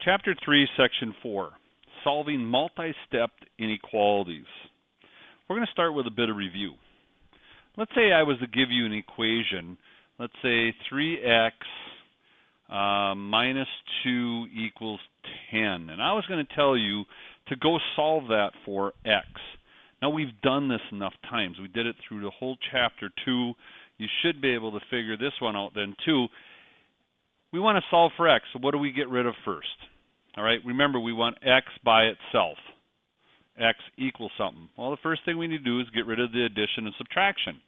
Chapter 3, Section 4, Solving Multi-Stepped Inequalities. We're going to start with a bit of review. Let's say I was to give you an equation, let's say 3x minus 2 equals 10. And I was going to tell you to go solve that for x. Now we've done this enough times. We did it through the whole chapter 2. You should be able to figure this one out then too. We want to solve for x, so what do we get rid of first? All right, remember we want x by itself. X equals something. Well, the first thing we need to do is get rid of the addition and subtraction.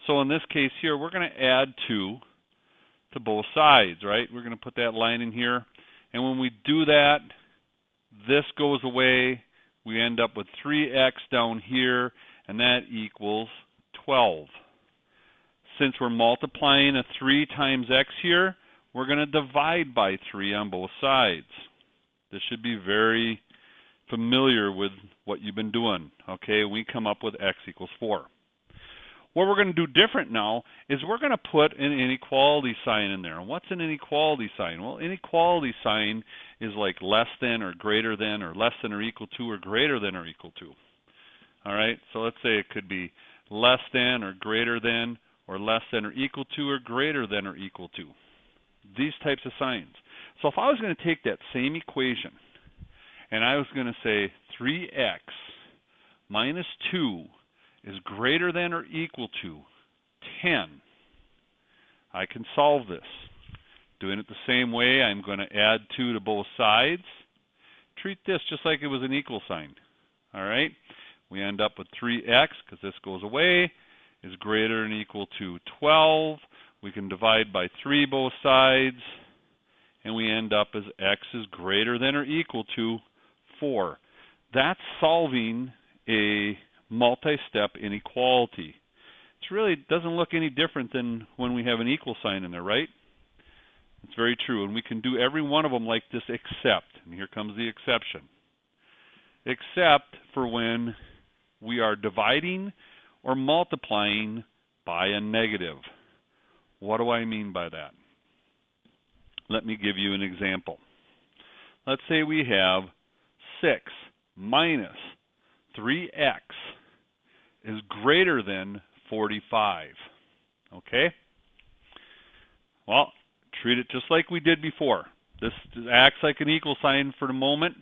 So in this case here, we're going to add 2 to both sides, right? We're going to put that line in here. And when we do that, this goes away. We end up with 3x down here, and that equals 12. Since we're multiplying a 3 times x here, we're going to divide by 3 on both sides. This should be very familiar with what you've been doing. Okay, we come up with x equals 4. What we're going to do different now is we're going to put an inequality sign in there. And what's an inequality sign? Well, inequality sign is like less than or greater than or less than or equal to or greater than or equal to. All right, so let's say it could be less than or greater than or less than or equal to or greater than or equal to. These types of signs. So if I was going to take that same equation and I was going to say 3x minus 2 is greater than or equal to 10, I can solve this. Doing it the same way, I'm going to add 2 to both sides. Treat this just like it was an equal sign. All right? We end up with 3x, because this goes away, is greater than or equal to 12. We can divide by 3 both sides, and we end up as x is greater than or equal to 4. That's solving a multi-step inequality. It really doesn't look any different than when we have an equal sign in there, right? It's very true, and we can do every one of them like this except, and here comes the exception, except for when we are dividing or multiplying by a negative. What do I mean by that? Let me give you an example. Let's say we have 6 minus 3x is greater than 45. Okay? Well, treat it just like we did before. This acts like an equal sign for the moment.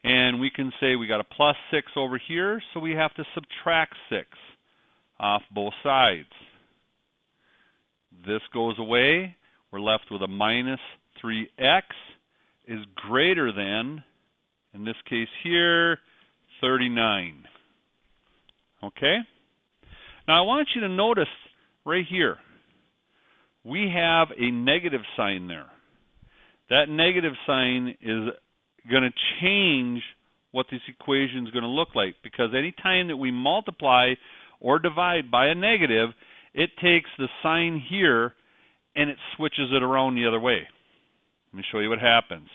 And we can say we got a plus 6 over here, so we have to subtract 6 off both sides. This goes away. We're left with a minus 3x is greater than, in this case here, 39. Okay? Now I want you to notice right here, we have a negative sign there. That negative sign is going to change what this equation is going to look like, because any time that we multiply or divide by a negative, it takes the sign here and it switches it around the other way. Let me show you what happens.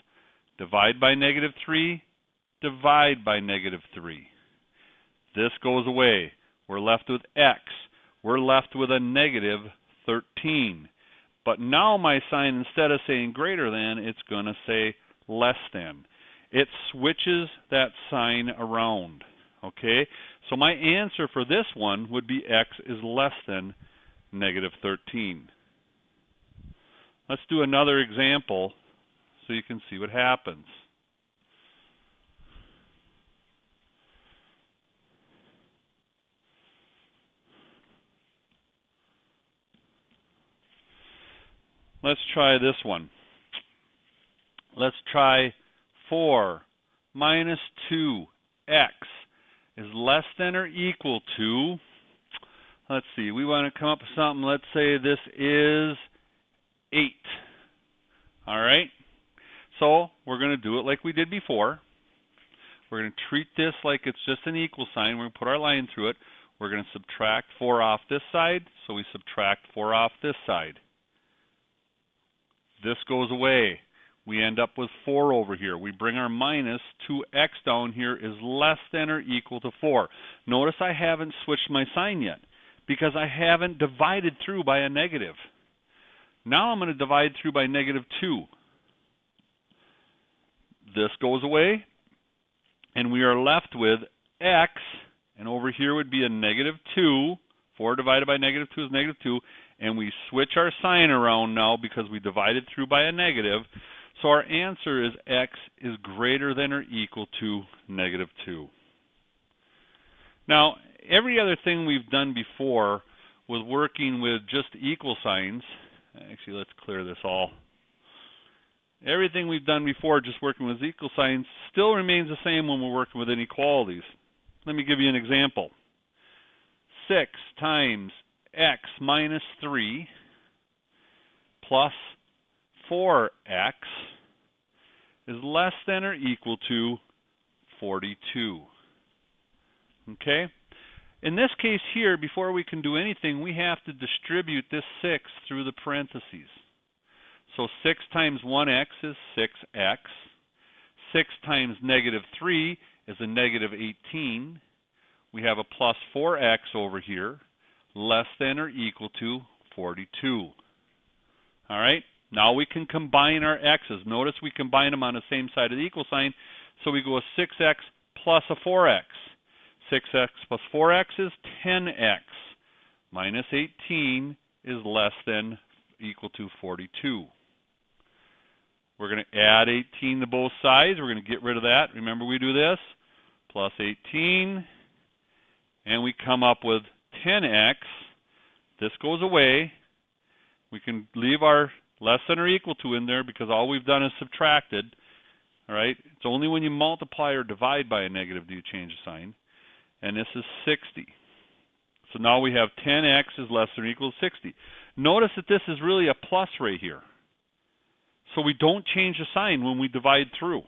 Divide by negative 3, divide by negative 3. This goes away. We're left with x. We're left with a negative 13. But now my sign, instead of saying greater than, it's going to say less than. It switches that sign around. Okay? So my answer for this one would be x is less than negative 13. Let's do another example so you can see what happens. Let's try this one. Let's try 4 minus 2x is less than or equal to, let's see, we want to come up with something, let's say this is 8. All right? So we're going to do it like we did before. We're going to treat this like it's just an equal sign. We're going to put our line through it. We're going to subtract 4 off this side, so we subtract 4 off this side. This goes away. We end up with 4 over here. We bring our minus 2x down here is less than or equal to 4. Notice I haven't switched my sign yet because I haven't divided through by a negative. Now I'm going to divide through by negative 2. This goes away, and we are left with x, and over here would be a -2. 4 divided by -2 is -2, and we switch our sign around now because we divided through by a negative. So our answer is x is greater than or equal to -2. Now, every other thing we've done before was working with just equal signs. Actually, let's clear this all. Everything we've done before just working with equal signs still remains the same when we're working with inequalities. Let me give you an example. 6 times x minus 3 plus 4x is less than or equal to 42. Okay? In this case here, before we can do anything, we have to distribute this 6 through the parentheses. So 6 times 1x is 6x. 6 times -3 is a -18. We have a plus 4x over here, less than or equal to 42. All right? Now we can combine our x's. Notice we combine them on the same side of the equal sign. So we go with 6x plus a 4x. 6x plus 4x is 10x. Minus 18 is less than equal to 42. We're going to add 18 to both sides. We're going to get rid of that. Remember we do this. Plus 18. And we come up with 10x. This goes away. We can leave our less than or equal to in there because all we've done is subtracted. All right? It's only when you multiply or divide by a negative do you change the sign. And this is 60. So now we have 10x is less than or equal to 60. Notice that this is really a plus right here. So we don't change the sign when we divide through.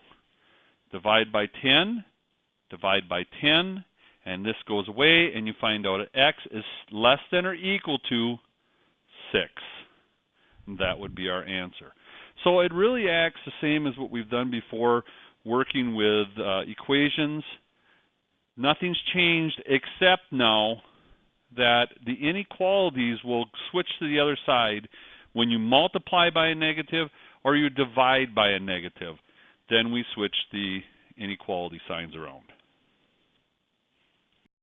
Divide by 10, divide by 10, and this goes away, and you find out that x is less than or equal to 6. And that would be our answer. So it really acts the same as what we've done before, working with equations. Nothing's changed except now that the inequalities will switch to the other side when you multiply by a negative or you divide by a negative. Then we switch the inequality signs around.